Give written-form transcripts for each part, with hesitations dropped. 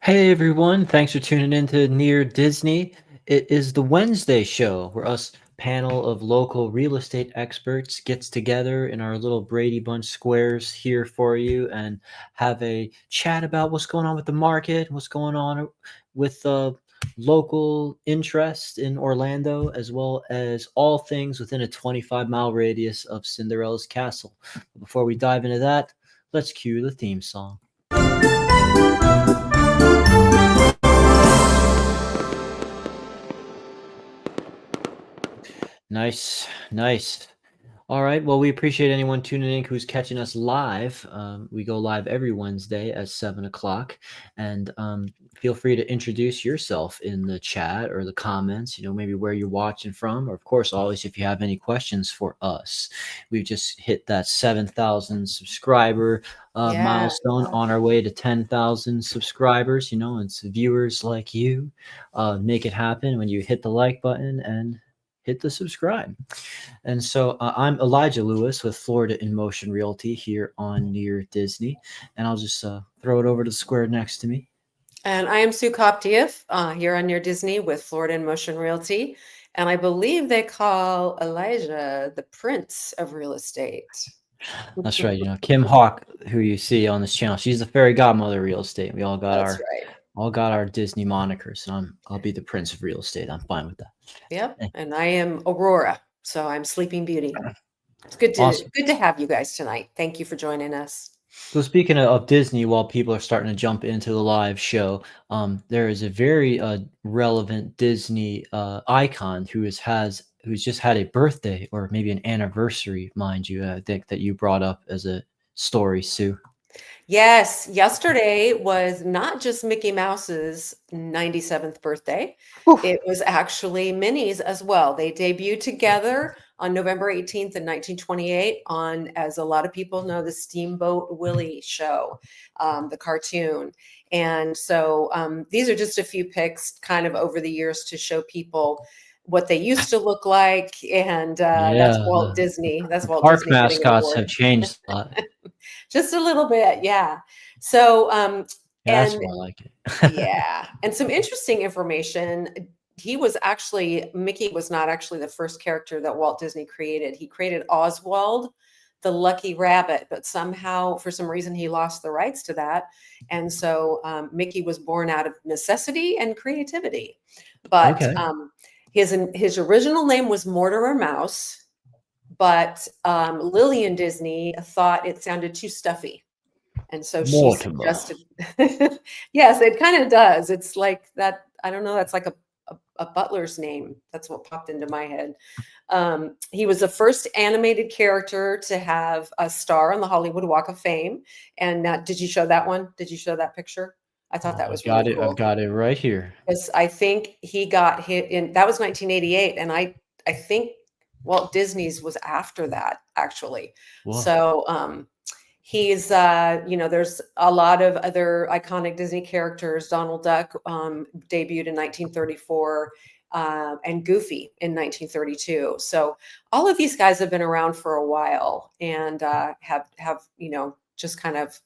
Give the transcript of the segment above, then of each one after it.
Hey everyone, thanks for tuning in to Near Disney. It is the Wednesday show where us panel of local real estate experts gets together in our little Brady Bunch squares here for you and have a chat about what's going on with the market, what's going on with local interest in Orlando, as well as all things within a 25-mile radius of Cinderella's castle. But before we dive into that, let's cue the theme song. Nice, nice. All right. Well, we appreciate anyone tuning in who's catching us live. We go live every Wednesday at 7 o'clock. And feel free to introduce yourself in the chat or the comments, maybe where you're watching from. Or, of course, always if you have any questions for us. We've just hit that 7,000 subscriber Yeah. milestone on our way to 10,000 subscribers. It's viewers like you make it happen when you hit the like button and hit the subscribe. And so I'm Elijah Lewis with Florida in Motion Realty here on Near Disney. And I'll just throw it over to the square next to me. And I am Sue Koptiev here on Near Disney with Florida in Motion Realty. And I believe they call Elijah the Prince of Real Estate. That's right. Kim Hawk, who you see on this channel, she's the fairy godmother of real estate. We That's right. all got our Disney monikers. And I'll be the Prince of Real Estate. I'm fine with that. Yep. Hey, And I am Aurora. So I'm Sleeping Beauty. It's awesome. good to have you guys tonight. Thank you for joining us. So speaking of Disney, while people are starting to jump into the live show, there is a very relevant Disney icon who's just had a birthday or maybe an anniversary, mind you. I think that you brought up as a story, Sue. Yes, yesterday was not just Mickey Mouse's 97th birthday. Whew. It was actually Minnie's as well. They debuted together on November 18th in 1928 on, as a lot of people know, the Steamboat Willie show, the cartoon. And so these are just a few pics kind of over the years to show people what they used to look like. And Yeah, that's Walt Disney. That's the Walt park Disney getting an mascots award. have changed a lot. Just a little bit, yeah. So, Yeah, that's and why I like it. yeah, and some interesting information. Mickey was not actually the first character that Walt Disney created. He created Oswald, the Lucky Rabbit, but somehow, for some reason, he lost the rights to that. And so Mickey was born out of necessity and creativity. But Okay. his original name was Mortimer Mouse, but Lillian Disney thought it sounded too stuffy. And so she Mortimer. suggested, yes, it kind of does. It's like that. I don't know. That's like a butler's name. That's what popped into my head. He was the first animated character to have a star on the Hollywood Walk of Fame. And did you show that one? Did you show that picture? I thought that I've was got really it. I've cool. got it right here. Because I think he got hit in that was 1988, and I think Walt Disney's was after that actually. Whoa. So he's there's a lot of other iconic Disney characters. Donald Duck debuted in 1934. And Goofy in 1932. So all of these guys have been around for a while and have just kind of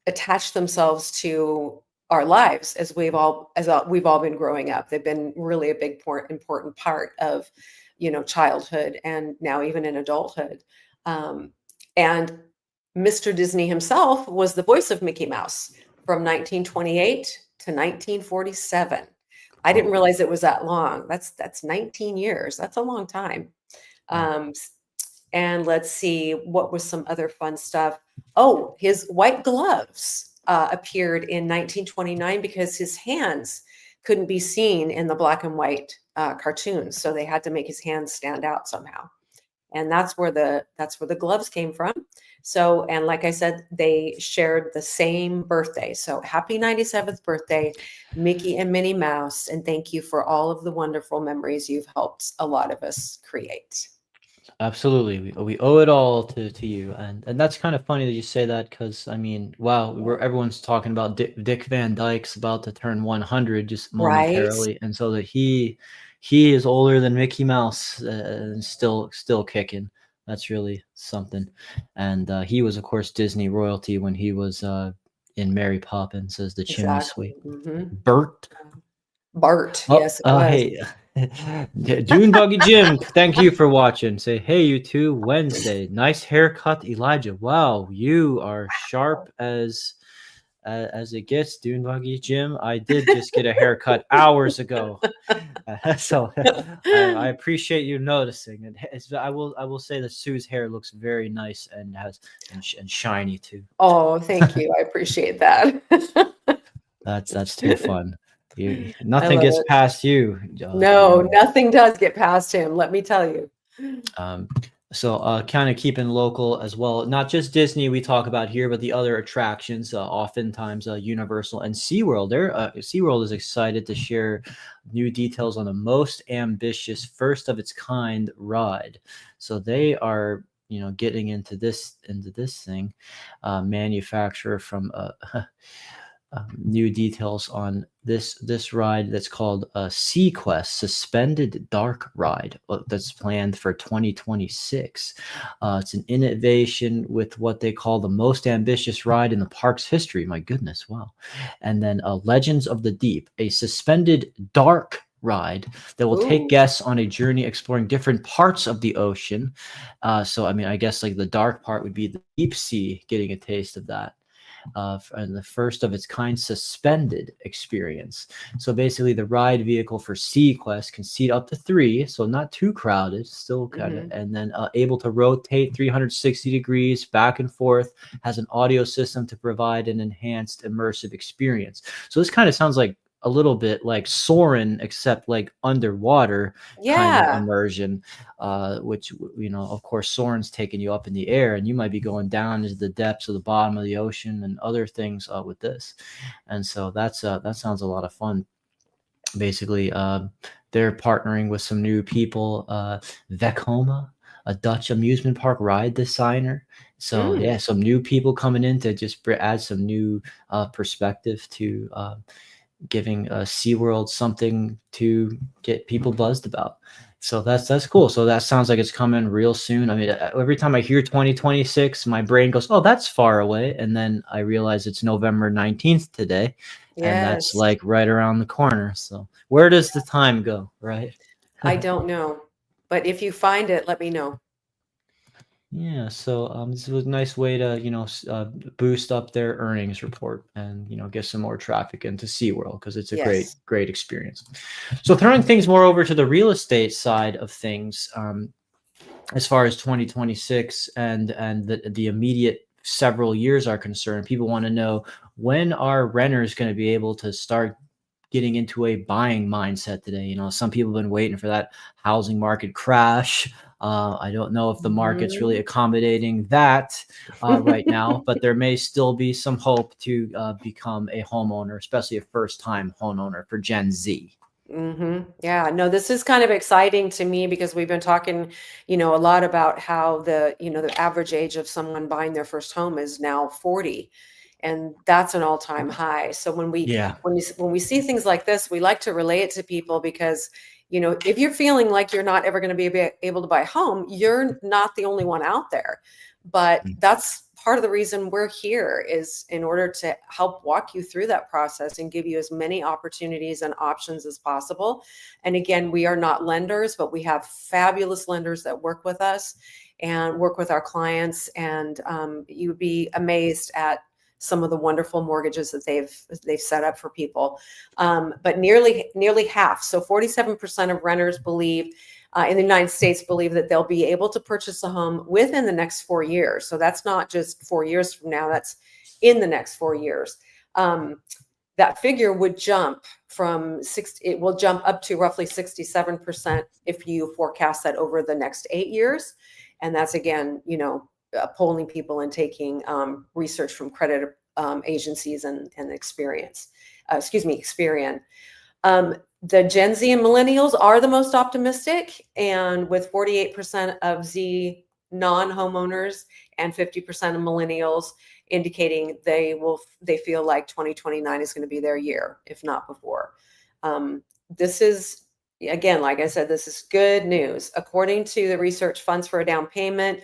attached themselves to our lives as we've all been growing up. They've been really a big important part of childhood and now even in adulthood. And Mr. Disney himself was the voice of Mickey Mouse from 1928 to 1947. I didn't Oh, realize it was that long. That's 19 years. That's a long time. wow. Um, and let's see, what was some other fun stuff? Oh, his white gloves appeared in 1929 because his hands couldn't be seen in the black and white cartoons, so they had to make his hands stand out somehow. And that's where the gloves came from. So, and like I said, they shared the same birthday. So happy 97th birthday, Mickey and Minnie Mouse, and thank you for all of the wonderful memories you've helped a lot of us create. Absolutely. We owe it all to you. And that's kind of funny that you say that because, I mean, wow, everyone's talking about Dick Van Dyke's about to turn 100 just Right? momentarily. And so that he is older than Mickey Mouse and still kicking. That's really something. And he was, of course, Disney royalty when he was in Mary Poppins as the chimney Exactly. sweep. Hmm. Bert. Bart. Oh, Yes, it was. hey, Dune Buggy Jim. Thank you for watching. Say hey, you two. Wednesday, nice haircut, Elijah. Wow, you are sharp as it gets, Dune Buggy Jim. I did just get a haircut hours ago. So I appreciate you noticing. And I will say that Sue's hair looks very nice and and shiny too. Oh, thank you. I appreciate that. That's too fun. I Nothing love gets it. past you, No, Nona. nothing does get past him, let me tell you. Um, so kind of keeping local as well, not just Disney we talk about here, but the other attractions, oftentimes Universal and SeaWorld. SeaWorld is excited to share new details on the most ambitious, first of its kind ride. So they are, getting into this thing, manufacturer from new details on this ride that's called SeaQuest Suspended Dark Ride, that's planned for 2026. It's an innovation with what they call the most ambitious ride in the park's history. My goodness, wow! And then Legends of the Deep, a suspended dark ride that will take Ooh. guests on a journey exploring different parts of the ocean. So, I mean, I guess like the dark part would be the deep sea, getting a taste of that, and the first of its kind suspended experience. So basically, the ride vehicle for SeaQuest can seat up to three, so not too crowded, still kind of, Hmm. and then able to rotate 360 degrees back and forth. Has an audio system to provide an enhanced immersive experience. So this kind of sounds like a little bit like Soarin', except like underwater kind of Yeah. immersion, which, of course, Soren's taking you up in the air, and you might be going down into the depths of the bottom of the ocean and other things with this. And so that sounds a lot of fun. Basically, they're partnering with some new people, Vekoma, a Dutch amusement park ride designer. So Mm. yeah, some new people coming in to just add some new perspective to giving SeaWorld something to get people buzzed about. So that's cool. So that sounds like it's coming real soon. I mean, every time I hear 2026, my brain goes, "Oh, that's far away," and then I realize it's November 19th today, and that's Yes. like right around the corner. So where does the time go, right? I don't know. But if you find it, let me know. Yeah, so this was a nice way to, boost up their earnings report and, get some more traffic into SeaWorld because it's a great, Yes. great experience. So throwing things more over to the real estate side of things, as far as 2026 and the immediate several years are concerned, people want to know, when are renters going to be able to start getting into a buying mindset today? Some people have been waiting for that housing market crash. I don't know if the market's really Mhm. accommodating that right now, but there may still be some hope to become a homeowner, especially a first-time homeowner for Gen Z. Yeah, no, this is kind of exciting to me because we've been talking, a lot about how the average age of someone buying their first home is now 40, and that's an all-time high. So Yeah. when we see things like this, we like to relay it to people because, if you're feeling like you're not ever going to be able to buy a home, you're not the only one out there. But that's part of the reason we're here, is in order to help walk you through that process and give you as many opportunities and options as possible. And again, we are not lenders, but we have fabulous lenders that work with us and work with our clients. And you would be amazed at some of the wonderful mortgages that they've set up for people. But nearly half, so 47% of renters believe in the United States believe that they'll be able to purchase a home within the next 4 years. So that's not just 4 years from now, that's in the next 4 years. That figure would jump it will jump up to roughly 67% if you forecast that over the next 8 years. And that's again, polling people and taking research from credit agencies and Experian. The Gen Z and millennials are the most optimistic, and with 48% of Z non-homeowners and 50% of millennials indicating they feel like 2029 is going to be their year, if not before. This is, again, like I said, this is good news. According to the research, funds for a down payment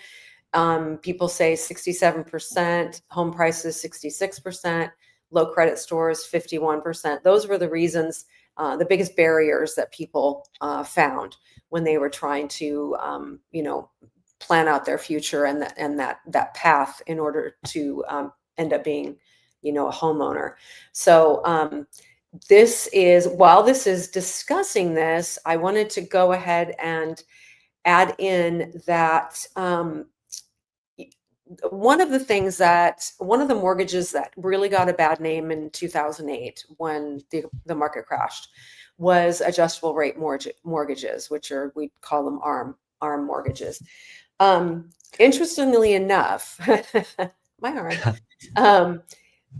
People say 67%, home prices 66%, low credit scores 51%. Those were the reasons, the biggest barriers that people found when they were trying to, plan out their future and that path in order to end up being, a homeowner. So while this is discussing this, I wanted to go ahead and add in that one of the mortgages that really got a bad name in 2008 when the market crashed was adjustable rate mortgages, which we call them ARM mortgages. Interestingly enough, my arm,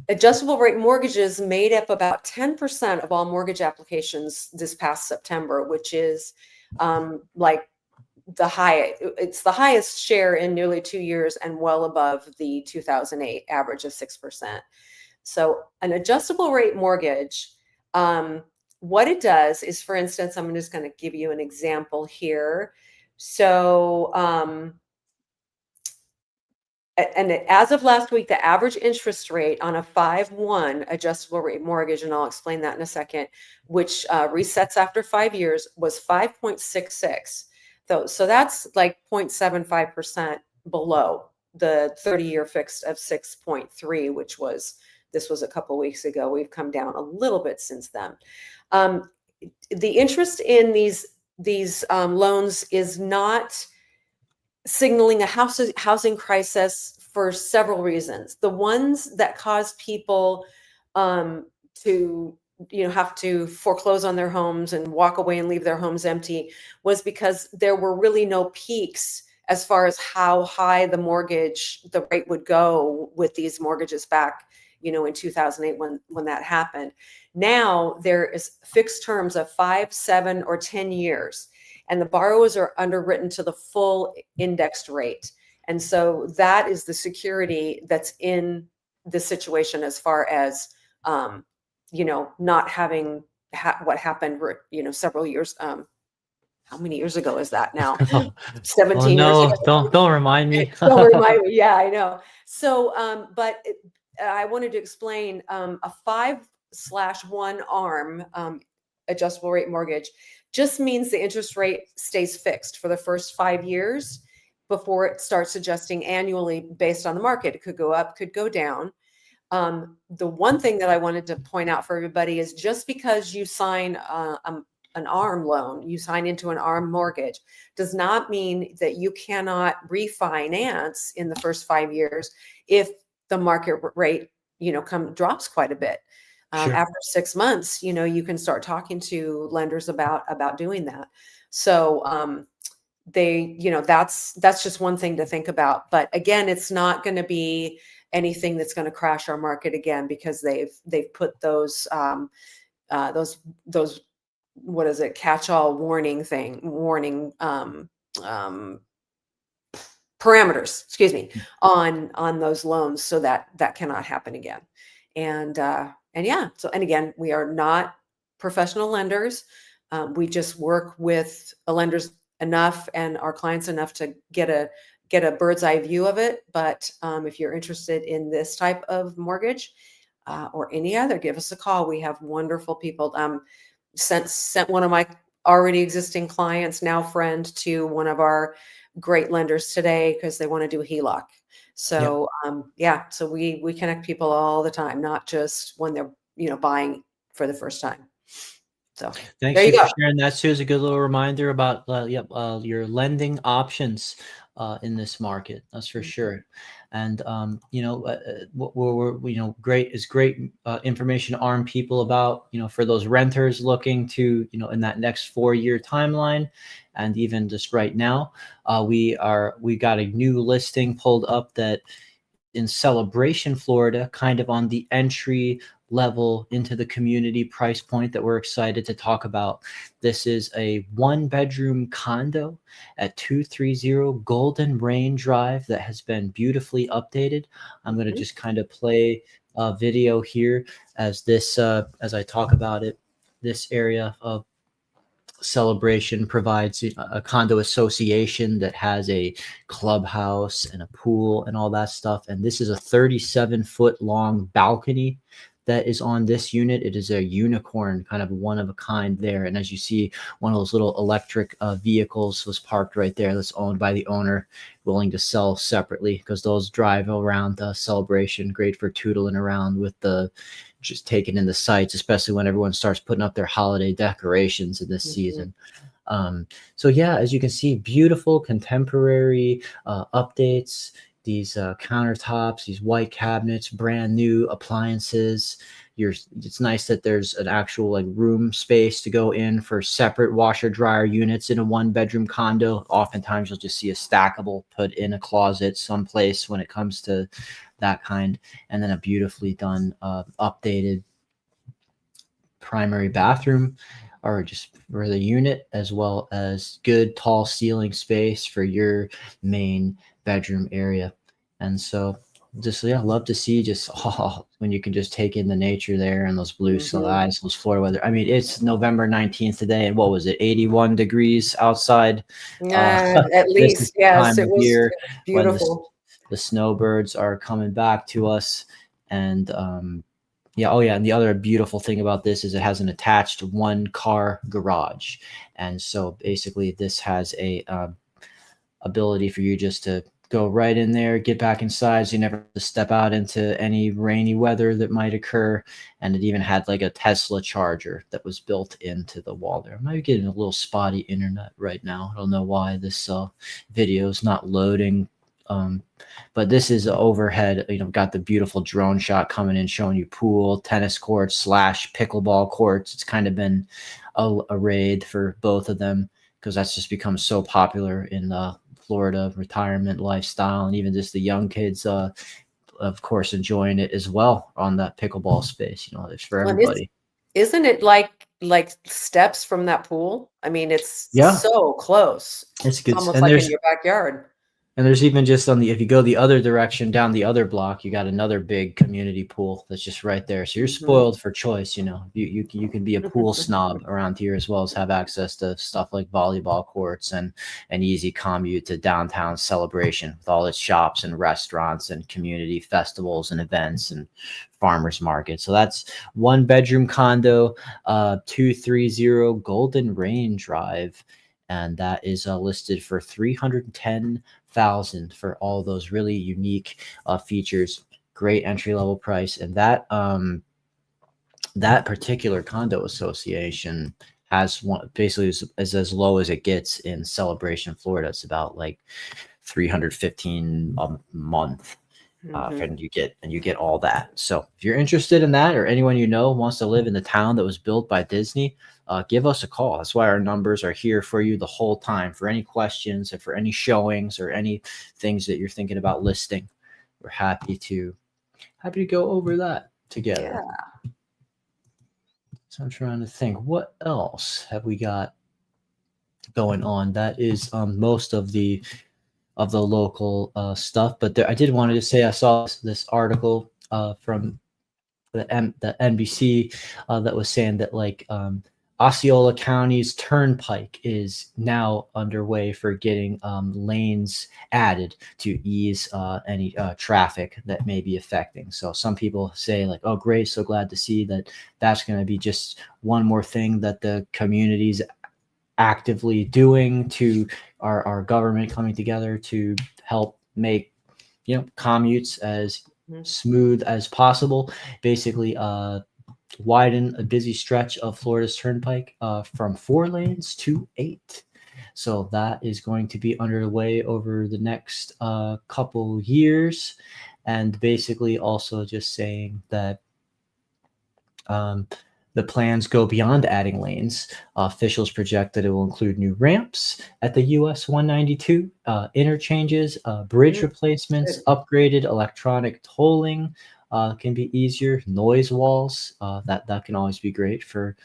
adjustable rate mortgages made up about 10% of all mortgage applications this past September, which is like it's the highest share in nearly 2 years and well above the 2008 average of 6%. So an adjustable rate mortgage, what it does is, for instance, I'm just going to give you an example here. So and as of last week, the average interest rate on a 5/1 adjustable rate mortgage, and I'll explain that in a second, which resets after 5 years, was 5.66. So that's like 0.75% below the 30-year fixed of 6.3, this was a couple weeks ago. We've come down a little bit since then. The interest in these loans is not signaling a housing crisis for several reasons. The ones that cause people to have to foreclose on their homes and walk away and leave their homes empty was because there were really no peaks as far as how high the rate would go with these mortgages back in 2008 when that happened. Now there is fixed terms of 5, 7, or 10 years. And the borrowers are underwritten to the full indexed rate. And so that is the security that's in the situation as far as, not having what happened, several years. How many years ago is that now? Oh 17 years ago. no, don't remind me. Don't remind me. Yeah, I know. So, I wanted to explain a 5/1 ARM adjustable rate mortgage just means the interest rate stays fixed for the first 5 years before it starts adjusting annually based on the market. It could go up, could go down. The one thing that I wanted to point out for everybody is just because you sign an ARM loan, you sign into an ARM mortgage, does not mean that you cannot refinance in the first 5 years if the market rate, drops quite a bit. Sure. After 6 months, you can start talking to lenders about doing that. So that's just one thing to think about. But again, it's not going to be anything that's going to crash our market again, because they've put those what is it, catch-all warning parameters, excuse me, on those loans, so that cannot happen again. And yeah, and again, we are not professional lenders. We just work with the lenders enough and our clients enough to get a bird's eye view of it. But if you're interested in this type of mortgage or any other, give us a call. We have wonderful people. Sent one of my already existing clients, now friend, to one of our great lenders today because they want to do a HELOC. So so we connect people all the time, not just when they're buying for the first time. So Thanks there you for go. sharing that, Sue. It's a good little reminder about your lending options in this market. That's for sure. And what we're great information to arm people about, for those renters looking to, in that next 4-year timeline, and even just right now, we got a new listing pulled up that in Celebration, Florida, kind of on the entry level into the community price point that we're excited to talk about. This is a 1-bedroom condo at 230 Golden Rain Drive that has been beautifully updated. I'm going to just kind of play a video here as I talk about it. This area of Celebration provides a condo association that has a clubhouse and a pool and all that stuff. And this is a 37-foot long balcony that is on this unit. It is a unicorn, kind of one of a kind there. And as you see, one of those little electric vehicles was parked right there. That's owned by the owner, willing to sell separately because those drive around the celebration. Great for tootling around with the just taking in the sights, especially when everyone starts putting up their holiday decorations in this Mhm. season. So yeah, as you can see, beautiful contemporary updates. These countertops, these white cabinets, brand new appliances. It's nice that there's an actual like room space to go in for separate washer dryer units in a 1-bedroom condo. Oftentimes, you'll just see a stackable put in a closet someplace when it comes to that kind, and then a beautifully done, updated primary bathroom or just for the unit, as well as good tall ceiling space for your main bedroom area. And so just yeah, love to see just when you can just take in the nature there and those blue Mhm. skies, those Florida weather. I mean, it's November 19th today, and what was it, 81 degrees outside. Uh, At this is least, the yes, time of year it was when beautiful. the snowbirds are coming back to us, and yeah, oh yeah, and the other beautiful thing about this is it has an attached one-car garage, and so basically this has a ability for you just to go right in there, get back inside, so you never have to step out into any rainy weather that might occur. And it even had like a Tesla charger that was built into the wall there. I might be getting a little spotty internet right now. I don't know why this video is not loading. Um, but this is overhead, got the beautiful drone shot coming in, showing you pool, tennis courts slash pickleball courts. It's kind of been a raid for both of them because that's just become so popular in the Florida retirement lifestyle, and even just the young kids, of course, enjoying it as well on that pickleball space. It's for Well, it's everybody. isn't it like steps from that pool? I mean, it's Yeah, so close. it's It's good. almost And like in there's your backyard. And there's even just on the if you go the other direction down the other block, you got another big community pool that's just right there. So you're Mhm. spoiled for choice. You can be a pool snob around here as well as have access to stuff like volleyball courts and an easy commute to downtown Celebration with all its shops and restaurants and community festivals and events and farmers market. So that's 1-bedroom condo, 230 Golden Rain Drive, and that is listed for 310,000 for all those really unique features. Great entry level price, and that particular condo association has one basically is as low as it gets in Celebration, Florida. It's about like 315 a month, Mhm. and you get all that. So if you're interested in that, or anyone you know wants to live in the town that was built by Disney, give us a call. That's why our numbers are here for you the whole time. For any questions, or for any showings, or any things that you're thinking about listing, we're happy to go over that together. Yeah. So I'm trying to think, what else have we got going on? That is most of the local stuff. But I did wanted to say I saw this article from the NBC that was saying that like Osceola County's turnpike is now underway for getting lanes added to ease any traffic that may be affecting. So some people say like, oh, great, so glad to see that that's going to be just one more thing that the community's actively doing to our government coming together to help make commutes as Mhm. smooth as possible. Basically, widen a busy stretch of Florida's turnpike from 4 lanes to 8. So that is going to be underway over the next couple years, and basically also just saying that um, the plans go beyond adding lanes. Officials project that it will include new ramps at the US 192, interchanges, bridge Mm, replacements, good. upgraded electronic tolling. Can be easier. Noise walls, that can always be great for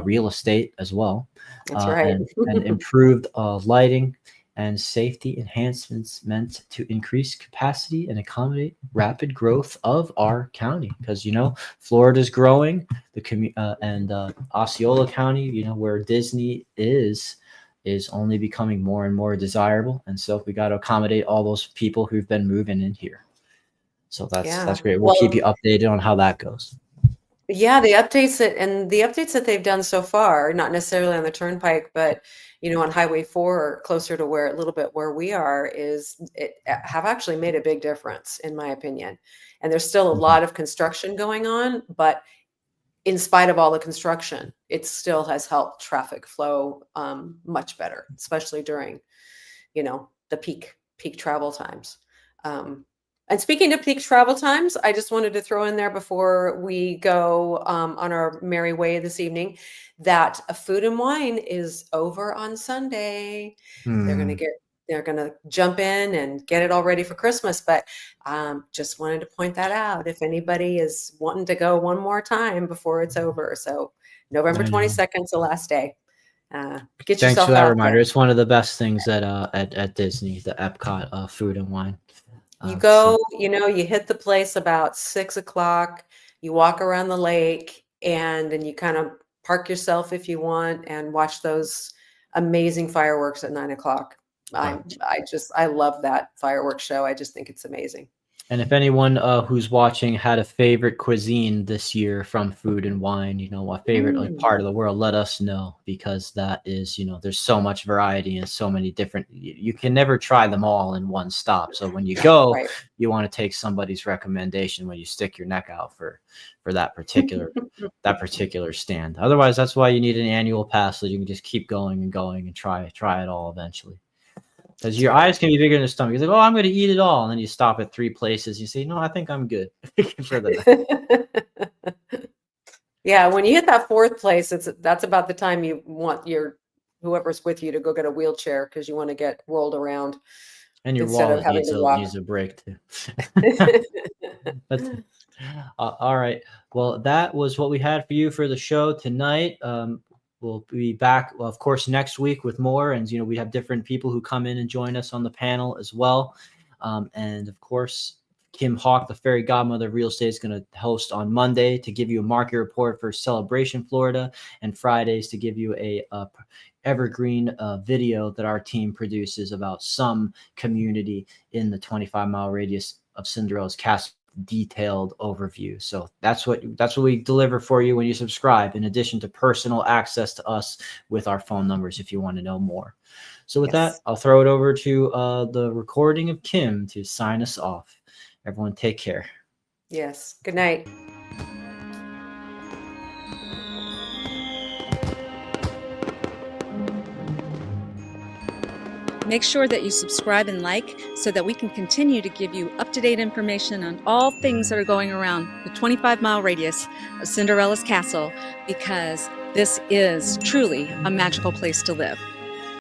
real estate as well, That's right. and improved lighting. and safety enhancements meant to increase capacity and accommodate rapid growth of our county. Because Florida's growing, and Osceola County, where Disney is only becoming more and more desirable, and so we got to accommodate all those people who've been moving in here. So that's Yeah. great. We'll keep you Well, updated on how that goes. yeah, the updates that they've done so far, not necessarily on the turnpike, but on Highway 4 or closer to where a little bit where we are have actually made a big difference in my opinion. And there's still a Mhm. lot of construction going on, but in spite of all the construction, it still has helped traffic flow much better, especially during the peak travel times. Um, and speaking of peak travel times, I just wanted to throw in there before we go on our merry way this evening that a Food and Wine is over on Sunday. They're gonna Hmm. get they're gonna jump in and get it all ready for Christmas. But just wanted to point that out if anybody is wanting to go one more time before it's over. So November I know. 22nd is the last day. Get Thanks for yourself that out there. reminder. It's one of the best things at Disney, the Epcot Food and Wine. You So go, you hit the place about 6 o'clock, you walk around the lake, and then you kind of park yourself if you want and watch those amazing fireworks at 9 o'clock. right. I love that fireworks show. I just think it's amazing. And if anyone who's watching had a favorite cuisine this year from Food and Wine, a favorite Mm, part of the world, let us know, because that is, there's so much variety and so many different. You can never try them all in one stop. So when you go, right. you want to take somebody's recommendation when you stick your neck out for that particular stand. Otherwise, that's why you need an annual pass, so you can just keep going and going and try it all eventually. Because That's your right. eyes can be bigger than the stomach. You're like, oh, I'm going to eat it all. And then you stop at 3 places. You say, no, I think I'm good for the night. Yeah, when you hit that fourth place, that's about the time you want your whoever's with you to go get a wheelchair because you want to get rolled around And your instead of wallet having needs to a walk. needs a break too. That's all right. Well, that was what we had for you for the show tonight. We'll be back, well, of course, next week with more. And we have different people who come in and join us on the panel as well. And of course, Kim Hawk, the fairy godmother of real estate, is going to host on Monday to give you a market report for Celebration Florida, and Fridays to give you a evergreen video that our team produces about some community in the 25-mile radius of Cinderella's Castle, detailed overview. So that's what we deliver for you when you subscribe, in addition to personal access to us with our phone numbers if you want to know more. So with that, Yes. I'll throw it over to the recording of Kim to sign us off. Everyone take care. Yes. Good night. Make sure that you subscribe and like so that we can continue to give you up-to-date information on all things that are going around the 25-mile radius of Cinderella's Castle, because this is truly a magical place to live.